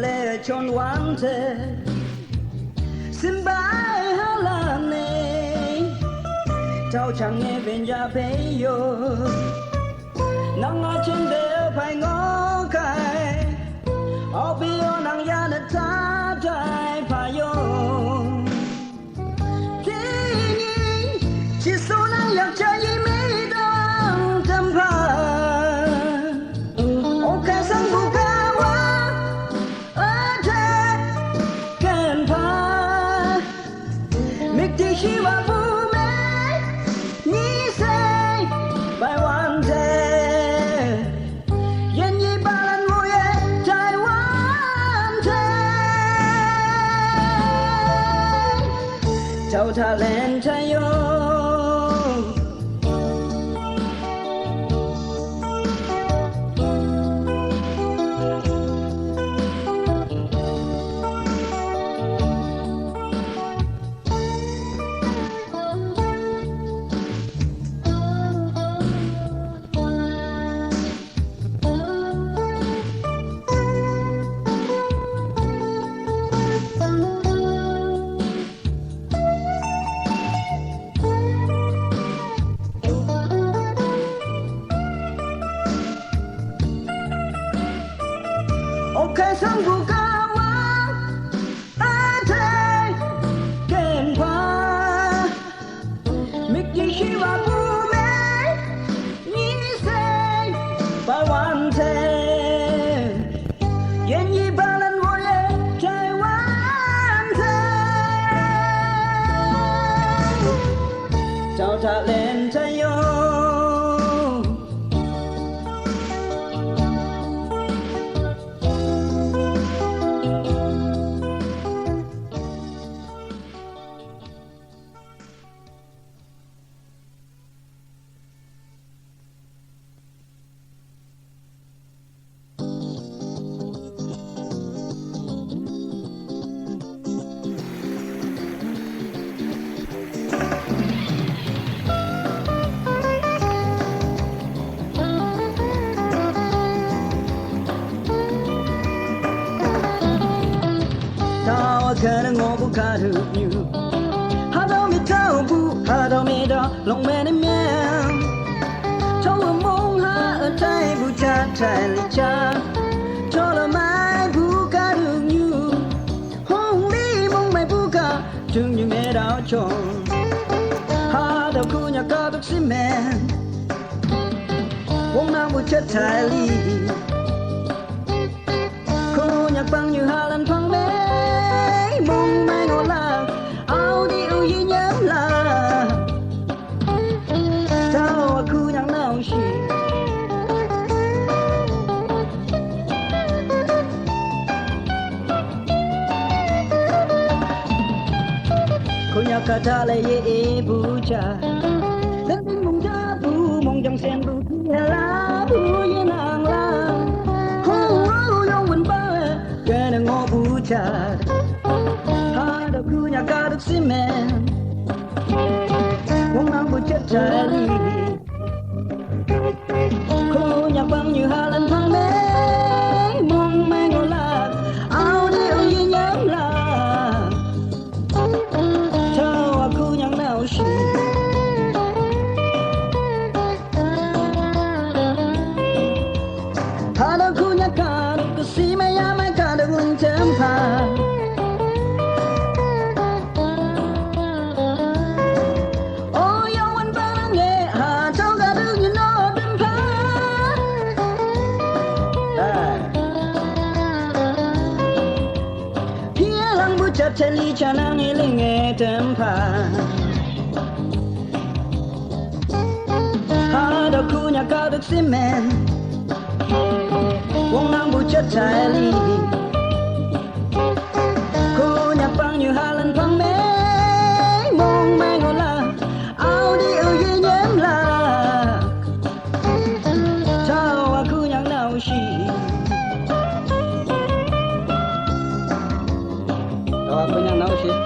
le chon wante simbai halane tao chẳng nghe bên gia phê yo nang ngó trên đê phải ngó cái ở bio nang ya đất ta trái phải yo chỉ số nang yak cha yi mi dang tâm pha o ka sang bu ka wa a te kan pha mik ti hi wa bu me ni say by one day yen yi ba lan mo ye tai wan te chao tha len chai yo Okay, sang buka wa ate ken pa miki shiva bu me ni say ba wan te yen yi balan wo ye chai wan te chao ta len chai yo Kana ngobu kadu you Hado mi tau bu hado mi da long men mian Chau mong ha a tai bu cha tai li cha Chola mai bu kadu you Hong li mong mai bu ka chung như me dao chong Hado ku nya ka tuk si men Wong nang bu cha tai li Ku nya bang như ha lan phang me mong mai ngô la ao đi ưu yi nhắm la tao aku yang nao shi cô nhà kata le ye bu cha lên tin mong cha bu mong jang sen bu la bu ye nang la ho yong wen ba ke na ngo bu cha ku nya ka duk si men wong nang bu chet chali ku nya bang như ha lan thang me mong mai ngô la ao đi ưu yi nhắm la chao ku nya nao shi ha da ku nya ka duk si me ya mai ka duk lung chem pa Chali chanang iling e tempa Hado kunya kau duk simen Wong nang bu chat chali Kunya pang như halan pang me Mong mai ngô la ao đi ưu yi nhém la Chao aku yang nao shi aku yang nao shi